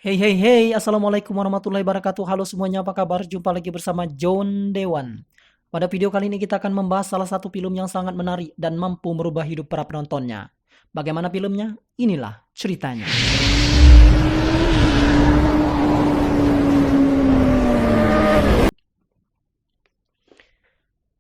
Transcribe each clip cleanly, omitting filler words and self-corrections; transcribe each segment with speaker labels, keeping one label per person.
Speaker 1: Hey hey hey, Assalamualaikum warahmatullahi wabarakatuh. Halo semuanya, apa kabar? Jumpa lagi bersama John Dewan. Pada video kali ini kita akan membahas salah satu film yang sangat menarik dan mampu merubah hidup para penontonnya. Bagaimana filmnya? Inilah ceritanya.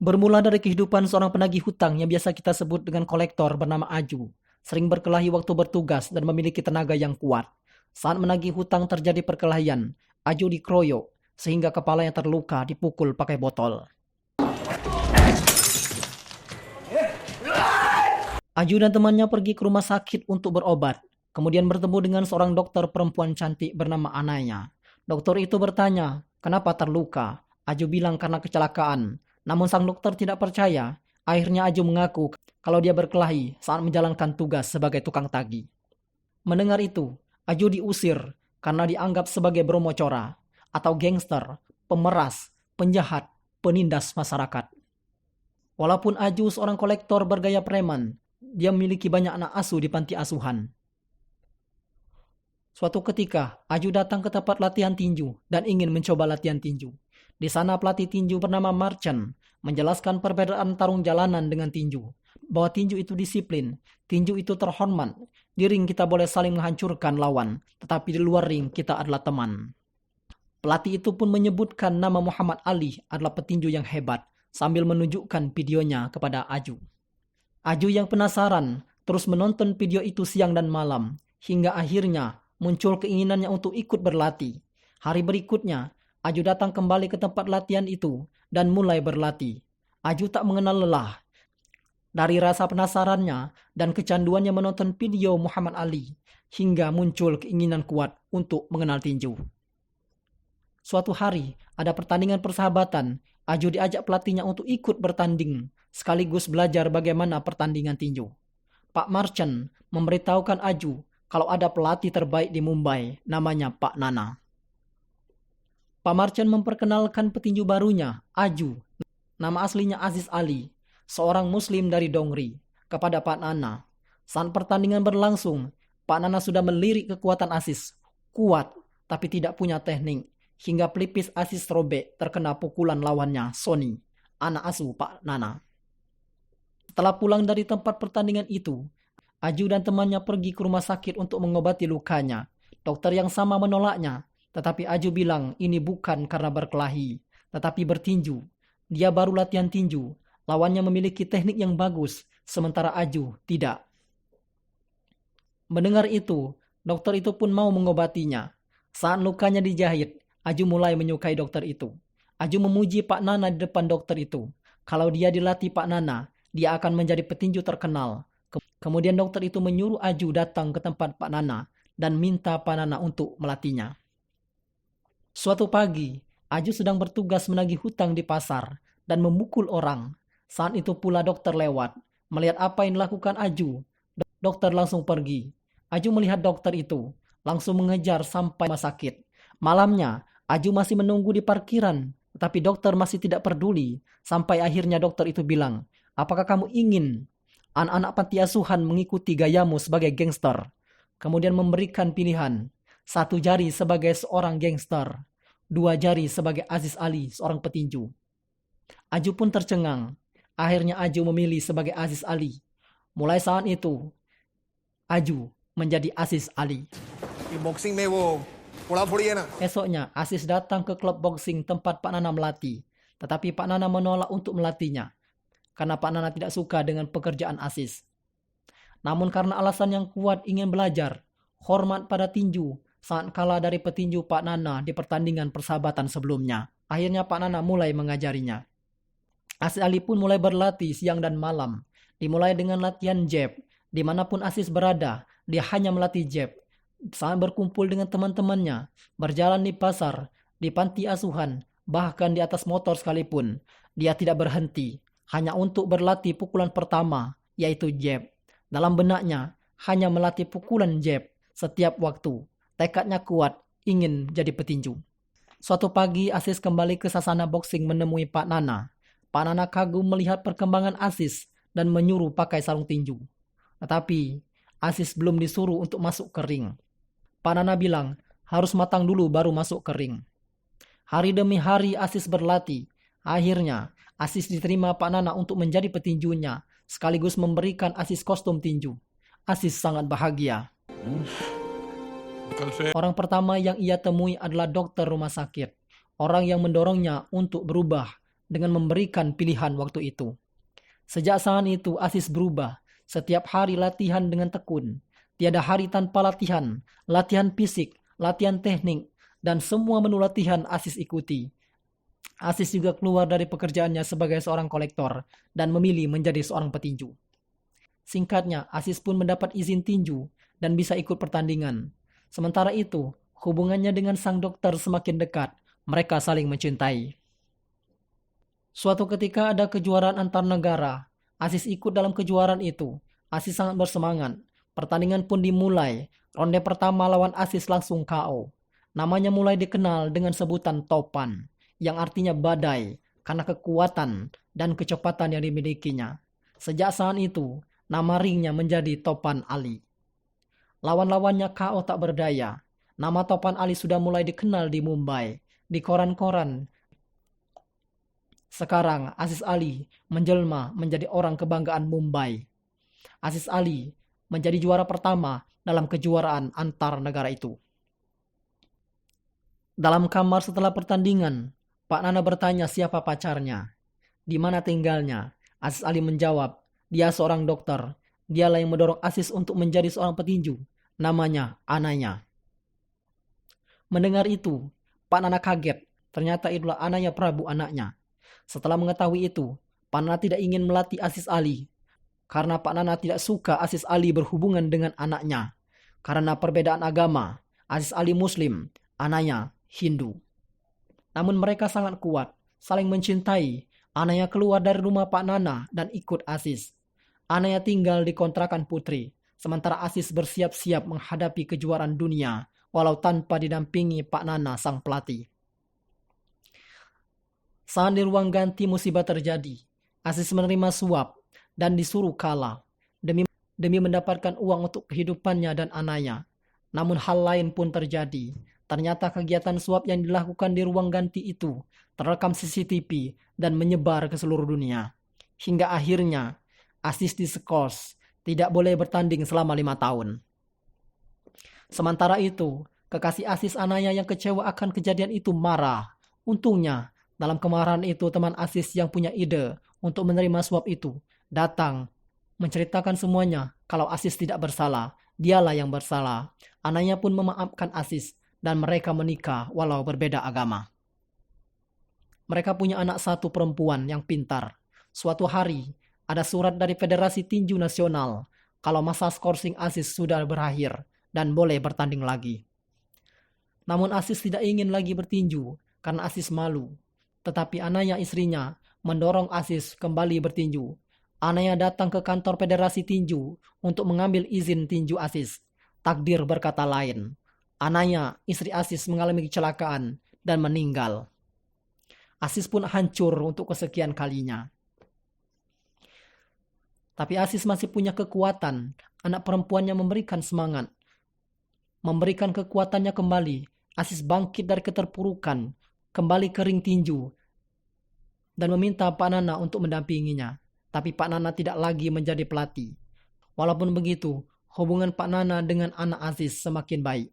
Speaker 1: Bermula dari kehidupan seorang penagih hutang yang biasa kita sebut dengan kolektor bernama Aju. Sering berkelahi waktu bertugas dan memiliki tenaga yang kuat. Saat menagih hutang terjadi perkelahian, Aju dikeroyok sehingga kepalanya terluka dipukul pakai botol. Aju dan temannya pergi ke rumah sakit untuk berobat. Kemudian bertemu dengan seorang dokter perempuan cantik bernama Anaya. Dokter itu bertanya, kenapa terluka? Aju bilang karena kecelakaan. Namun sang dokter tidak percaya. Akhirnya Aju mengaku kalau dia berkelahi saat menjalankan tugas sebagai tukang tagih. Mendengar itu, Aju diusir karena dianggap sebagai bromocora atau gangster, pemeras, penjahat, penindas masyarakat. Walaupun Aju seorang kolektor bergaya preman, dia memiliki banyak anak asuh di panti asuhan. Suatu ketika, Aju datang ke tempat latihan tinju dan ingin mencoba latihan tinju. Di sana pelatih tinju bernama Marchen menjelaskan perbedaan tarung jalanan dengan tinju. Bahwa tinju itu disiplin, tinju itu terhormat. Di ring kita boleh saling menghancurkan lawan, tetapi di luar ring kita adalah teman. Pelatih itu pun menyebutkan nama Muhammad Ali adalah petinju yang hebat sambil menunjukkan videonya kepada Aju. Aju yang penasaran terus menonton video itu siang dan malam, hingga akhirnya muncul keinginannya untuk ikut berlatih. Hari berikutnya, Aju datang kembali ke tempat latihan itu dan mulai berlatih. Aju tak mengenal lelah. Dari rasa penasarannya dan kecanduannya menonton video Muhammad Ali, hingga muncul keinginan kuat untuk mengenal tinju. Suatu hari, ada pertandingan persahabatan. Aju diajak pelatihnya untuk ikut bertanding, sekaligus belajar bagaimana pertandingan tinju. Pak Marchen memberitahukan Aju kalau ada pelatih terbaik di Mumbai, namanya Pak Nana. Pak Marchen memperkenalkan petinju barunya, Aju, nama aslinya Aziz Ali, seorang muslim dari Dongri, kepada Pak Nana. Saat pertandingan berlangsung, Pak Nana sudah melirik kekuatan Aziz, kuat tapi tidak punya teknik, hingga pelipis Aziz robek terkena pukulan lawannya, Sony, anak asuh Pak Nana. Setelah pulang dari tempat pertandingan itu, Aju dan temannya pergi ke rumah sakit untuk mengobati lukanya. Dokter yang sama menolaknya, tetapi Aju bilang ini bukan karena berkelahi, tetapi bertinju. Dia baru latihan tinju, lawannya memiliki teknik yang bagus, sementara Aju tidak. Mendengar itu, dokter itu pun mau mengobatinya. Saat lukanya dijahit, Aju mulai menyukai dokter itu. Aju memuji Pak Nana di depan dokter itu. Kalau dia dilatih Pak Nana, dia akan menjadi petinju terkenal. Kemudian dokter itu menyuruh Aju datang ke tempat Pak Nana dan minta Pak Nana untuk melatihnya. Suatu pagi, Aju sedang bertugas menagih hutang di pasar dan memukul orang. Saat itu pula dokter lewat. Melihat apa yang dilakukan Aju, dokter langsung pergi. Aju melihat dokter itu, langsung mengejar sampai rumah sakit. Malamnya, Aju masih menunggu di parkiran, tetapi dokter masih tidak peduli. Sampai akhirnya dokter itu bilang, apakah kamu ingin anak-anak panti asuhan mengikuti gayamu sebagai gangster? Kemudian memberikan pilihan, 1 jari sebagai seorang gangster, 2 jari sebagai Aziz Ali, seorang petinju. Aju pun tercengang. Akhirnya Aju memilih sebagai Aziz Ali. Mulai saat itu, Aju menjadi Aziz Ali.
Speaker 2: ये बॉक्सिंग में वो फोड़ा फोड़ी है ना।
Speaker 1: Esoknya, Aziz datang ke klub boxing tempat Pak Nana melatih. Tetapi Pak Nana menolak untuk melatihnya, karena Pak Nana tidak suka dengan pekerjaan Aziz. Namun karena alasan yang kuat ingin belajar, hormat pada tinju, saat kalah dari petinju Pak Nana di pertandingan persahabatan sebelumnya, akhirnya Pak Nana mulai mengajarinya. Aziz Ali pun mulai berlatih siang dan malam. Dimulai dengan latihan jab. Dimanapun Aziz berada, dia hanya melatih jab. Saat berkumpul dengan teman-temannya, berjalan di pasar, di panti asuhan, bahkan di atas motor sekalipun, dia tidak berhenti, hanya untuk berlatih pukulan pertama, yaitu jab. Dalam benaknya, hanya melatih pukulan jab setiap waktu. Tekadnya kuat, ingin jadi petinju. Suatu pagi, Aziz kembali ke sasana boxing menemui Pak Nana. Pak Nana kagum melihat perkembangan Aziz dan menyuruh pakai sarung tinju. Tetapi, Aziz belum disuruh untuk masuk ke ring. Pak Nana bilang, Harus matang dulu baru masuk ke ring. Hari demi hari Aziz berlatih. Akhirnya, Aziz diterima Pak Nana untuk menjadi petinjunya, sekaligus memberikan Aziz kostum tinju. Aziz sangat bahagia.
Speaker 2: कल से
Speaker 1: Orang pertama yang ia temui adalah dokter rumah sakit. Orang yang mendorongnya untuk berubah dengan memberikan pilihan waktu itu. Sejak saat itu Aziz berubah. Setiap hari latihan dengan tekun. Tiada hari tanpa latihan. Latihan fisik, latihan teknik, dan semua menu latihan Aziz ikuti. Aziz juga keluar dari pekerjaannya sebagai seorang kolektor dan memilih menjadi seorang petinju. Singkatnya, Aziz pun mendapat izin tinju dan bisa ikut pertandingan. Sementara itu, hubungannya dengan sang dokter semakin dekat. Mereka saling mencintai. Suatu ketika ada kejuaraan antar negara. Aziz ikut dalam kejuaraan itu. Aziz sangat bersemangat. Pertandingan pun dimulai. Ronde pertama lawan Aziz langsung KO. Namanya mulai dikenal dengan sebutan Topan, yang artinya badai, karena kekuatan dan kecepatan yang dimilikinya. Sejak saat itu, nama ringnya menjadi Topan Ali. Lawan-lawannya KO tak berdaya. Nama Topan Ali sudah mulai dikenal di Mumbai, di koran-koran. Sekarang Aziz Ali menjelma menjadi orang kebanggaan Mumbai. Aziz Ali menjadi juara pertama dalam kejuaraan antar negara itu. Dalam kamar setelah pertandingan, Pak Nana bertanya siapa pacarnya, di mana tinggalnya. Aziz Ali menjawab, dia seorang dokter. Dialah yang mendorong Aziz untuk menjadi seorang petinju. Namanya Anaya. Mendengar itu, Pak Nana kaget. Ternyata itulah Anaya Prabu anaknya. Setelah mengetahui itu, Pak Nana tidak ingin melatih Aziz Ali. Karena Pak Nana tidak suka Aziz Ali berhubungan dengan anaknya. Karena perbedaan agama, Aziz Ali Muslim, Anaya Hindu. Namun mereka sangat kuat, saling mencintai. Anaya keluar dari rumah Pak Nana dan ikut Aziz. Anaya tinggal di kontrakan putri, sementara Aziz bersiap-siap menghadapi kejuaraan dunia, walau tanpa didampingi Pak Nana sang pelatih. Saat di ruang ganti musibah terjadi, Aziz menerima suap dan disuruh kalah demi mendapatkan uang untuk kehidupannya dan Anaya. Namun hal lain pun terjadi. Ternyata kegiatan suap yang dilakukan di ruang ganti itu terekam CCTV dan menyebar ke seluruh dunia. Hingga akhirnya Aziz diskors, tidak boleh bertanding selama 5 tahun. Sementara itu, kekasih Aziz Anaya yang kecewa akan kejadian itu marah. Untungnya, dalam kemarahan itu teman Aziz yang punya ide untuk menerima suap itu datang menceritakan semuanya kalau Aziz tidak bersalah, dialah yang bersalah. Anaya pun memaafkan Aziz dan mereka menikah walau berbeda agama. Mereka punya anak satu perempuan yang pintar. Suatu hari, ada surat dari Federasi Tinju Nasional kalau masa skorsing Aziz sudah berakhir dan boleh bertanding lagi. Namun Aziz tidak ingin lagi bertinju karena Aziz malu. Tetapi Anaya istrinya mendorong Aziz kembali bertinju. Anaya datang ke kantor Federasi Tinju untuk mengambil izin tinju Aziz. Takdir berkata lain. Anaya, istri Aziz mengalami kecelakaan dan meninggal. Aziz pun hancur untuk kesekian kalinya. Tapi Aziz masih punya kekuatan. Anak perempuannya memberikan semangat. Memberikan kekuatannya kembali. Aziz bangkit dari keterpurukan. Kembali ke ring tinju. Dan meminta Pak Nana untuk mendampinginya. Tapi Pak Nana tidak lagi menjadi pelatih. Walaupun begitu, hubungan Pak Nana dengan anak Aziz semakin baik.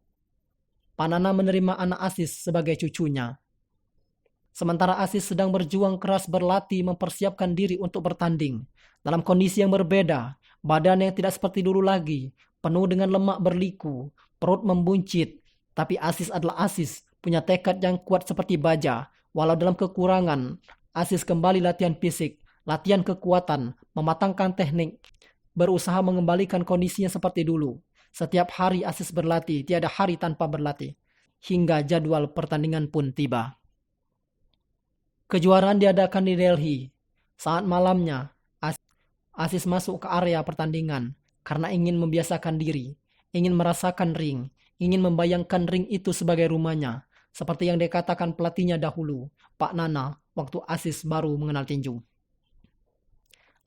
Speaker 1: Pak Nana menerima anak Aziz sebagai cucunya. Sementara Aziz sedang berjuang keras berlatih mempersiapkan diri untuk bertanding. Dalam kondisi yang berbeda, badan yang tidak seperti dulu lagi, penuh dengan lemak berliku, perut membuncit. Tapi Aziz adalah Aziz, punya tekad yang kuat seperti baja. Walau dalam kekurangan, Aziz kembali latihan fisik, latihan kekuatan, mematangkan teknik, berusaha mengembalikan kondisinya seperti dulu. Setiap hari Aziz berlatih, tiada hari tanpa berlatih. Hingga jadwal pertandingan pun tiba. Kejuaraan diadakan di Delhi. Saat malamnya, Aziz masuk ke area pertandingan karena ingin membiasakan diri, ingin merasakan ring, ingin membayangkan ring itu sebagai rumahnya. Seperti yang dikatakan pelatihnya dahulu, Pak Nana, waktu Aziz baru mengenal tinju.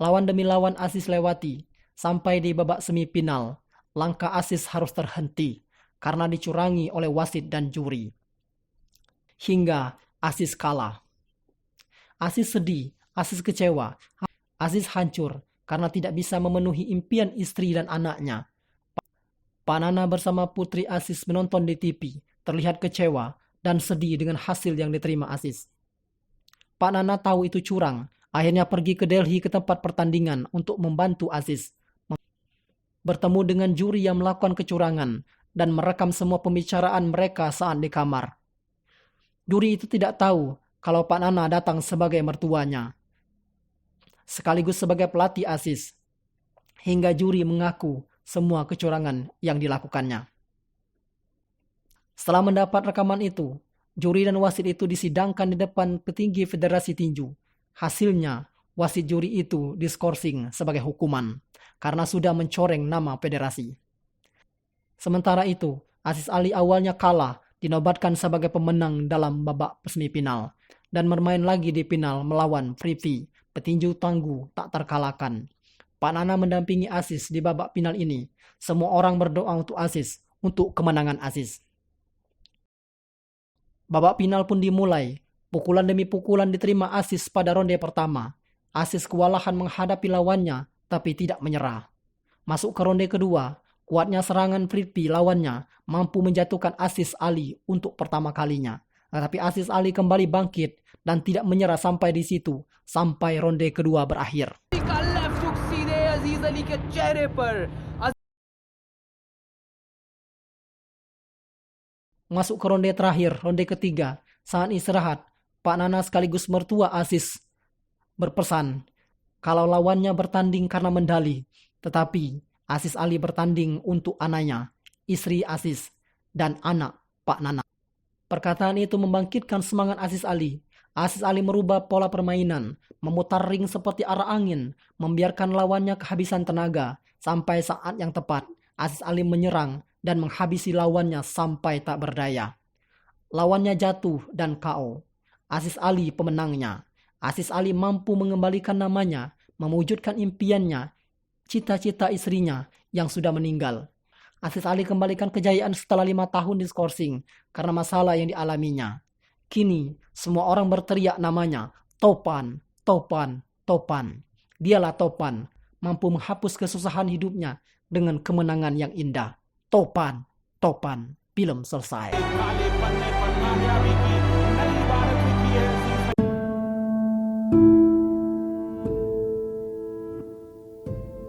Speaker 1: Lawan demi lawan Aziz lewati, sampai di babak semifinal. Langkah Aziz harus terhenti karena dicurangi oleh wasit dan juri. Hingga Aziz kalah. Aziz sedih, Aziz kecewa, Aziz hancur karena tidak bisa memenuhi impian istri dan anaknya. Pak Nana bersama putri Aziz menonton di TV, terlihat kecewa dan sedih dengan hasil yang diterima Aziz. Pak Nana tahu itu curang, akhirnya pergi ke Delhi ke tempat pertandingan untuk membantu Aziz. Bertemu dengan juri yang melakukan kecurangan dan merekam semua pembicaraan mereka saat di kamar. Juri itu tidak tahu kalau Pak Nana datang sebagai mertuanya, sekaligus sebagai pelatih Aziz, hingga juri mengaku semua kecurangan yang dilakukannya. Setelah mendapat rekaman itu, juri dan wasit itu disidangkan di depan petinggi Federasi Tinju. Hasilnya, wasit juri itu diskorsing sebagai hukuman karena sudah mencoreng nama federasi. Sementara itu, Aziz Ali awalnya kalah, dinobatkan sebagai pemenang dalam babak semifinal dan bermain lagi di final melawan Prithvi, petinju tangguh tak terkalahkan. Pak Nana mendampingi Aziz di babak final ini. Semua orang berdoa untuk Aziz, untuk kemenangan Aziz. Babak final pun dimulai. Pukulan demi pukulan diterima Aziz pada ronde pertama. Aziz kewalahan menghadapi lawannya, tapi tidak menyerah. Masuk ke ronde kedua, kuatnya serangan Prithvi lawannya mampu menjatuhkan Aziz Ali untuk pertama kalinya. Tetapi Aziz Ali kembali bangkit dan tidak menyerah sampai di situ, sampai ronde kedua berakhir. Masuk ke ronde terakhir, ronde ketiga. Saat istirahat, Pak Nana sekaligus mertua Aziz berpesan kalau lawannya bertanding karena medali, tetapi Aziz Ali bertanding untuk anaknya, istri Aziz, dan anak Pak Nana. Perkataan itu membangkitkan semangat Aziz Ali. Aziz Ali merubah pola permainan, memutar ring seperti arah angin, membiarkan lawannya kehabisan tenaga. Sampai saat yang tepat, Aziz Ali menyerang dan menghabisi lawannya sampai tak berdaya. Lawannya jatuh dan KO. Aziz Ali pemenangnya. Aziz Ali mampu mengembalikan namanya, mewujudkan impiannya, cita-cita istrinya yang sudah meninggal. Aziz Ali kembalikan kejayaan setelah 5 tahun diskorsing karena masalah yang dialaminya. Kini, semua orang berteriak namanya, Topan, Topan, Topan. Dialah Topan, mampu menghapus kesusahan hidupnya dengan kemenangan yang indah. Topan, Topan, film selesai.